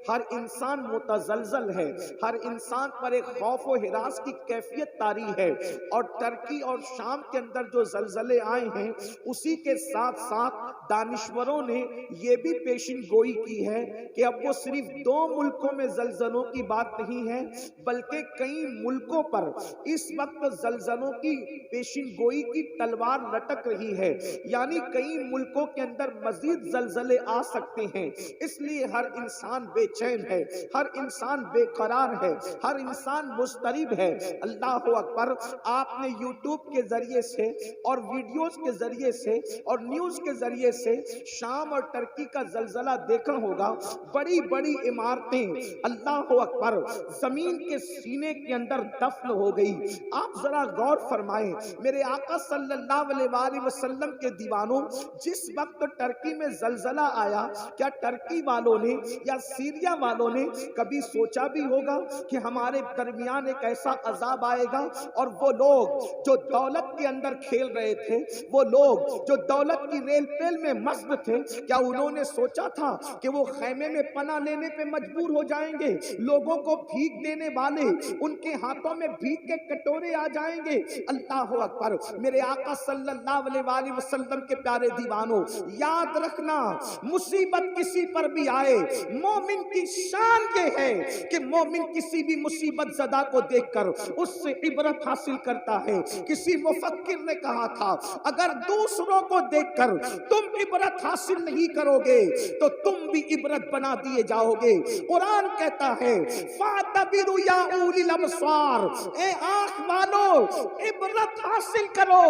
ہر انسان متزلزل ہے، ہر انسان پر ایک خوف و ہراس کی کیفیت طاری ہے، اور ترکی اور شام کے اندر جو زلزلے آئے ہیں اسی کے ساتھ ساتھ دانشوروں نے یہ بھی پیشن گوئی کی ہے کہ اب وہ صرف 2 ملکوں میں زلزلوں کی بات نہیں ہے بلکہ کئی ملکوں پر اس وقت زلزلوں کی پیشن گوئی کی تلوار لٹک رہی ہے، یعنی کئی ملکوں کے اندر مزید زلزلے آ سکتے ہیں۔ اس لیے ہر انسان بے چین ہے، ہر انسان بے قرار ہے، ہر انسان مضطرب ہے۔ اللہ اکبر! آپ نے یوٹیوب کے ذریعے سے اور ویڈیوز کے ذریعے سے اور نیوز کے ذریعے سے شام اور ترکی کا زلزلہ دیکھا ہوگا۔ بڑی بڑی عمارتیں اللہ اکبر زمین کے سینے کے اندر دفن ہو گئی۔ آپ ذرا غور فرمائیں، میرے آقا صلی اللہ علیہ وآلہ وسلم کے دیوانوں، جس وقت ٹرکی میں زلزلہ آیا، کیا ٹرکی والوں نے یا سیریا والوں نے کبھی سوچا بھی ہوگا کہ ہمارے درمیان ایک ایسا عذاب آئے گا؟ اور وہ لوگ جو دولت کے اندر کھیل رہے تھے، وہ لوگ جو دولت کی ریل پیل میں مست تھے، کیا انہوں نے سوچا تھا کہ وہ خیمے میں پناہ لینے پہ مجبور ہو جائیں گے؟ لوگوں کو بھیک دینے والے ان کے ہاتھوں میں بھیک کے کٹورے آ جائیں گے۔ اللہ اکبر! میرے آقا صلی اللہ علیہ وآلہ وسلم کے پیارے دیوانوں، یاد رکھنا، مصیبت کسی پر بھی آئے، مومن کی شان یہ ہے کہ مومن کسی بھی مصیبت زدہ کو دیکھ کر اس سے عبرت حاصل کرتا ہے۔ کسی مفکر نے کہا تھا، اگر دوسروں کو دیکھ کر تم عبرت حاصل نہیں کرو گے تو تم بھی عبرت بنا دیے جاؤ گے۔ قرآن کہتا ہے فَاعْتَبِرُوا يَا أُولِي الْأَبْصَارِ، اے آنکھ والو عبرت حاصل کرو۔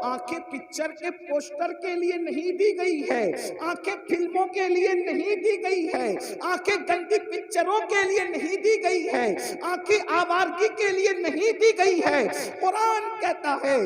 آنکھیں پکچر کے پوسٹر کے لیے نہیں دی گئی ہے، آنکھیں فلموں کے لیے نہیں دی گئی ہے، آنکھیں گندی پکچروں کے لیے نہیں دی گئی ہے، آنکھیں آوارگی کے لیے نہیں دی گئی ہے۔ قرآن کہتا ہے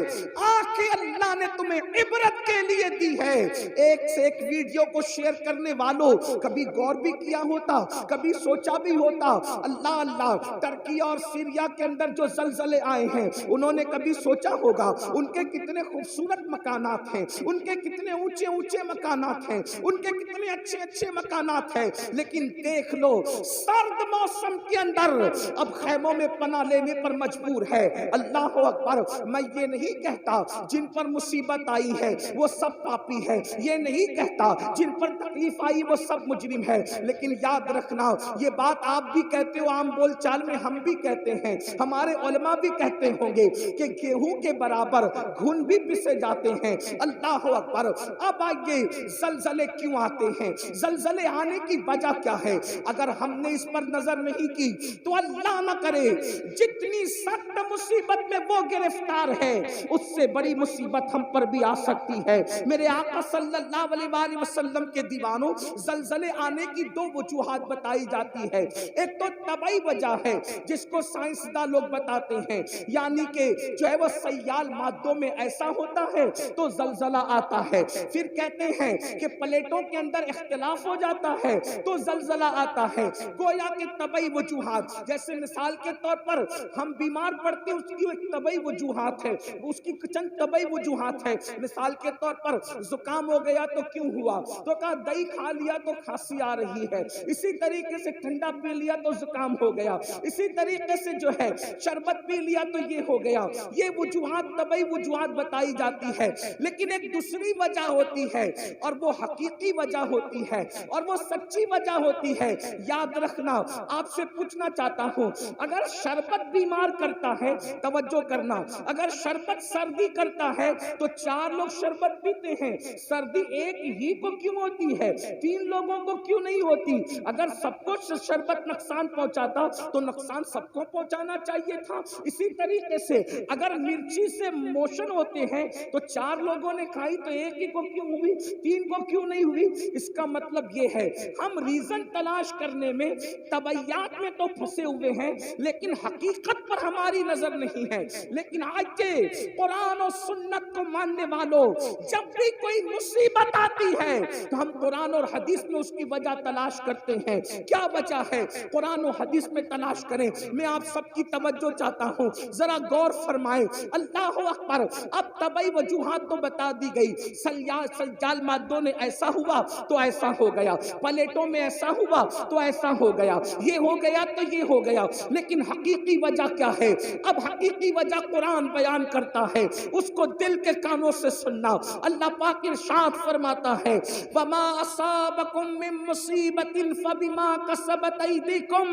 آنکھیں اللہ نے تمہیں عبرت کے لیے دی ہے۔ ایک سے ایک ویڈیو کو شیئر کرنے والوں کبھی غور بھی کیا ہوتا، کبھی سوچا بھی ہوتا؟ اللہ، ترکی اور سیریا کے اندر جو زلزلے آئے ہیں انہوں نے کبھی سوچا ہوگا ان کے کتنے خوبصورت مکانات ہیں، ان کے کتنے اونچے اونچے مکانات ہیں، ان کے کتنے اچھے اچھے مکانات ہیں، لیکن دیکھ لو سرد موسم کے اندر اب خیموں میں پناہ لینے پر مجبور ہے۔ اللہ اکبر! میں یہ نہیں کہتا جن پر مصیبت آئی ہے وہ سب پاپی ہے، یہ نہیں کہتا جن پر تکلیف آئی وہ سب مجرم ہے، لیکن یاد رکھنا یہ بات آپ بھی کہتے ہو، عام بول چال میں ہم بھی کہتے ہیں، ہمارے علماء بھی کہتے ہوں گے کہ گیہوں کے برابر گھن بھی پسے جاتے ہیں۔ اللہ اکبر! اب آئیے زلزلے کیوں آتے ہیں، زلزلے آنے کی وجہ کیا ہے؟ اگر ہم نے اس پر نظر نہیں کی تو اللہ نہ کرے جتنی سخت مصیبت میں وہ گرفتار ہے اس سے بڑی مصیبت ہم پر بھی آ سکتی ہے۔ میرے آقا صلی اللہ علیہ وآلہ وسلم کے دیوانوں، زلزلے آنے کی 2 وجوہات بتائی جاتی ہے۔ ایک تو طبعی وجہ ہے جس کو سائنسداں لوگ بتاتے ہیں، یعنی کہ جو ہے وہ سیال مادوں میں ایسا ہوتا ہے تو زلزلہ آتا ہے۔ پھر کہتے ہیں کہ پلیٹوں کے اندر اختلاف ہو جاتا ہے تو زلزلہ آتا ہے۔ گویا کہ طبعی وجوہات، جیسے مثال کے طور پر ہم بیمار پڑتے اس کی ایک طبعی وجوہات ہے، اس کی چند طبعی وجوہات ہے۔ مثال کے طور پر زکام ہو گیا تو کیوں ہوا؟ تو کہا دہی کھا لیا تو کھانسی آ رہی ہے، اسی طریقے سے ٹھنڈا پی لیا تو زکام ہو گیا، اسی طریقے سے جو ہے شربت پی لیا تو یہ ہو گیا۔ یہ وجوہات طبعی وجوہات بتائی جاتی ہے، لیکن ایک دوسری وجہ ہوتی ہے اور وہ حقیقی وجہ ہوتی ہے اور وہ سچی وجہ ہوتی ہے۔ یاد رکھنا، آپ سے پوچھنا چاہتا ہوں، اگر شربت بیمار کرتا ہے، توجہ کرنا، اگر شربت سردی کرتا ہے تو 4 لوگ شربت پیتے ہیں، سردی ایک ہی کو کیوں ہوتی ہے، 3 لوگوں کو کیوں نہیں ہوتی؟ اگر سب کو شربت نقصان پہنچاتا تو نقصان سب کو پہنچانا چاہیے تھا۔ اسی طریقے سے اگر مرچی سے موشن ہوتے ہیں تو 4 لوگوں نے کھائی تو ایک ہی کو کیوں ہوئی، 3 کو کیوں نہیں ہوئی؟ اس کا مطلب یہ ہے ہم ریزن تلاش کرنے میں طبعیات میں تو پھنسے ہوئے ہیں لیکن حقیقت پر ہماری نظر نہیں ہے۔ لیکن آج کے قرآن و سنت کو ماننے والوں، جب بھی کوئی مصیبت آتی ہے تو ہم قرآن اور حدیث میں اس کی وجہ تلاش کرتے ہیں۔ کیا وجہ ہے؟ قرآن و حدیث میں تلاش کریں۔ میں آپ سب کی توجہ چاہتا ہوں، ذرا غور فرمائیں۔ اللہ اکبر! اب طبعی وجوہات تو بتا دی گئی، سیال مادوں نے ایسا ہوا تو ایسا ہو گیا، پلیٹوں میں ایسا ہوا ہوا تو ایسا ہو گیا، یہ ہو گیا تو یہ ہو گیا، لیکن حقیقی وجہ کیا ہے؟ اب حقیقی وجہ قرآن بیان کرتا ہے، اس کو دل کے کانوں سے سننا۔ اللہ پاک ارشاد فرماتا ہے وَمَا أَصَابَكُم مِّن مُّصِيبَةٍ فَبِمَا كَسَبَتْ أَيْدِيكُمْ،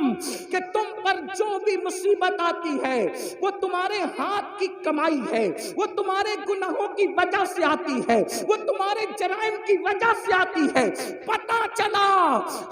کہ تم پر جو بھی مصیبت آتی ہے وہ تمہارے ہاتھ کی کمائی ہے، وہ تمہارے گناہوں کی وجہ سے آتی ہے، وہ تمہارے جرائم کی وجہ سے آتی ہے۔ پتہ چلا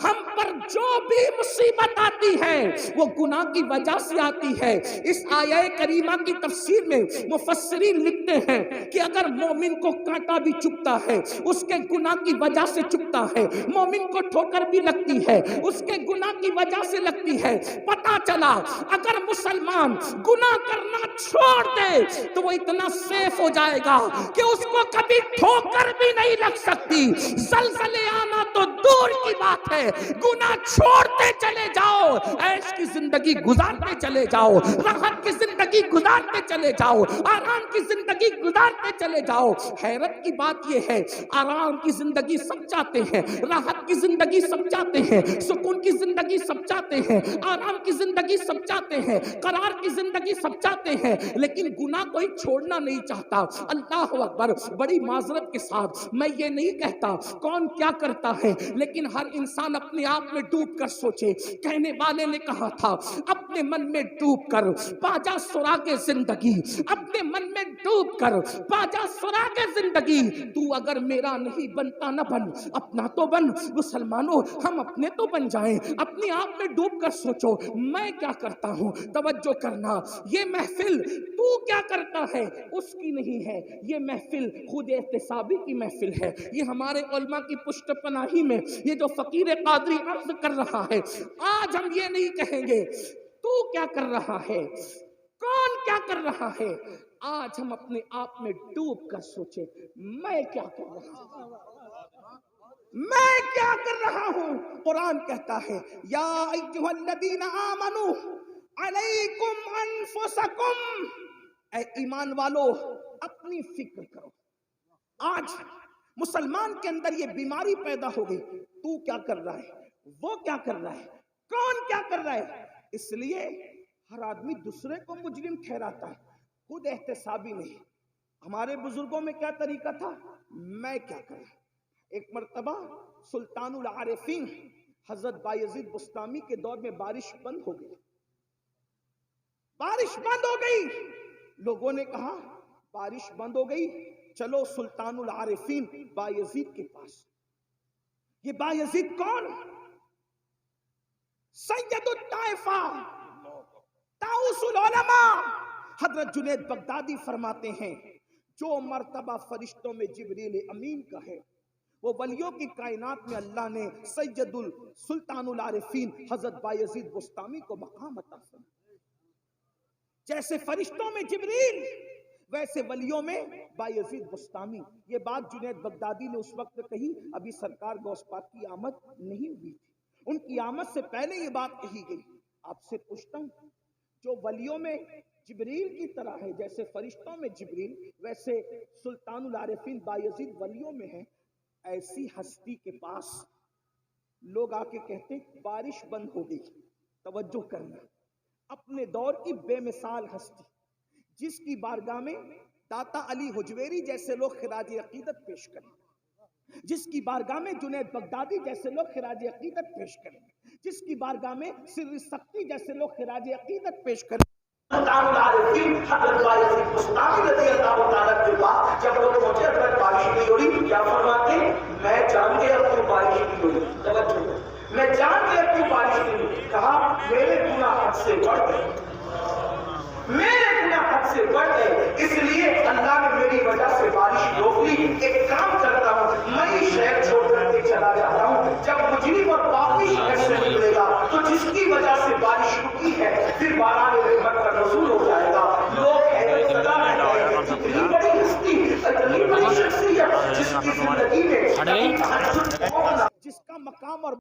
ہم پر جو بھی مصیبت آتی ہے وہ گناہ کی وجہ سے آتی ہے۔ اس آیہ کریمہ کی تفسیر میں مفسرین لکھتے ہیں کہ اگر مومن کو کانٹا بھی چبھتا ہے اس کے گناہ کی وجہ سے چبھتا ہے، مومن کو ٹھوکر بھی لگتی ہے اس کے گناہ کی وجہ سے لگتی ہے۔ پتہ چلا اگر مسلمان گناہ کرنا چھوڑ دے تو وہ اتنا سیف ہو جائے گا کہ اس کو کبھی ٹھوکر بھی نہیں لگ سکتی۔ زلزلے آنا تو دور کی بات ہے، گناہ چھوڑتے چلے جاؤ، عیش کی زندگی گزارتے چلے جاؤ، راحت کی زندگی گزارتے چلے جاؤ، آرام کی زندگی گزارتے چلے جاؤ۔ حیرت کی بات یہ ہے آرام کی زندگی سب چاہتے ہیں، راحت کی زندگی سب چاہتے ہیں، سکون کی زندگی سب چاہتے ہیں، آرام کی زندگی سب چاہتے ہیں، قرار کی زندگی سب چاہتے ہیں، لیکن گناہ کوئی چھوڑنا نہیں چاہتا۔ اللہ اکبر، بڑی معذرت کے ساتھ میں یہ نہیں کہتا کون کیا کرتا ہے، لیکن ہر انسان اپنے آپ میں ڈوب کر سوچے۔ کہنے والے نے کہا تھا اپنے من میں ڈوب کر پاجا سراغ زندگی، اپنے من میں ڈوب کر پاجا سراغ زندگی، تو اگر میرا نہیں بنتا نہ بن، اپنا تو بن۔ مسلمانوں ہم اپنے تو بن جائیں، اپنے آپ میں ڈوب کر سوچو میں کیا کرتا ہوں۔ توجہ کرنا، یہ محفل تو کیا کرتا ہے اس کی نہیں ہے، یہ محفل خود احتسابی کی محفل ہے۔ یہ ہمارے علماء کی پشت پناہی میں یہ جو فقیر قادری عرض کر رہا ہے، آج ہم یہ نہیں کہیں گے تو کیا کر رہا ہے، کون کیا کر رہا ہے، آج ہم اپنے آپ میں ڈوب کر سوچیں میں کیا کر رہا ہوں، میں کیا کر رہا ہوں۔ قرآن کہتا ہے یا ایھا الذین آمنوا علیکم انفسکم، اے ایمان والو اپنی فکر کرو۔ آج مسلمان کے اندر یہ بیماری پیدا ہو گئی، تو کیا کر رہا ہے، وہ کیا کر رہا ہے، کون کیا کر رہا ہے۔ اس لیے ہر آدمی دوسرے کو مجرم ٹھہراتا ہے، خود احتسابی نہیں۔ ہمارے بزرگوں میں کیا طریقہ تھا، میں کیا کر رہا۔ ایک مرتبہ سلطان العارفین حضرت بایزید بسطامی کے دور میں بارش بند ہو گئی، بارش بند ہو گئی۔ لوگوں نے کہا بارش بند ہو گئی، چلو سلطان العارفین بایزید کے پاس۔ یہ بایزید کون؟ سید الطائفہ، طاؤس العلماء۔ حضرت جنید بغدادی فرماتے ہیں جو مرتبہ فرشتوں میں جبریل امین کا ہے، وہ ولیوں کی کائنات میں اللہ نے سید السلطان العارفین حضرت بایزید بسطامی کو مقام عطا فرمایا۔ جیسے فرشتوں میں جبریل ویسے ولیوں میں بایزید بسطامی۔ یہ بات جنید بغدادی نے اس وقت کہی، ابھی سرکار غوث پاک کی آمد نہیں ہوئی تھی، ان کی آمد سے پہلے یہ بات کہی گئی۔ آپ سے پوچھتا ہوں جو ولیوں میں جبریل کی طرح ہے، جیسے فرشتوں میں جبریل ویسے سلطان العارفین بایزید ولیوں میں ہے، ایسی ہستی کے پاس لوگ آ کے کہتے بارش بند ہو گئی۔ توجہ کرنا، اپنے دور کی بے مثال ہستی جس کی بارگاہ میں داتا علی حجویری جیسے لوگ خراج عقیدت پیش کریں، جس کی بارگاہ میں جنید بغدادی جیسے لوگ خراج عقیدت پیش کریں، جس کی بارگاہ میں سر سختی جیسے لوگ خراج عقیدت پیش کریں۔ سلطان العارفین حضرت بایزید بسطامی رضی اللہ تعالیٰ کے پاس جب لوگ پہنچے اگر بارش نہیں ہو رہی کیا فرماتے ہیں، میں جان گیا کیوں بارش نہیں ہو رہی۔ توجہ، میں جان گیا کیوں بارش نہیں ہو رہی۔ کہا میرے گناہ حد سے بڑھ گئے، میرے گناہ حد سے بڑھ گئے، اس لیے اللہ نے میری وجہ سے بارش روک لی۔ ایک کام کرتا ہوں، میں ہی شہر چھوڑ کر کے چلا جاتا ہوں، جب مجرم اور پاپی شہر سے نکلے گا تو جس کی وجہ سے بارش رکی ہے پھر باران رحمت کا نزول ہو جائے گا۔ لوگ حیرت زدہ رہ گئے، اتنی بڑی ہستی، اتنی بڑی شخصیت جس کی زندگی میں جس کا مقام اور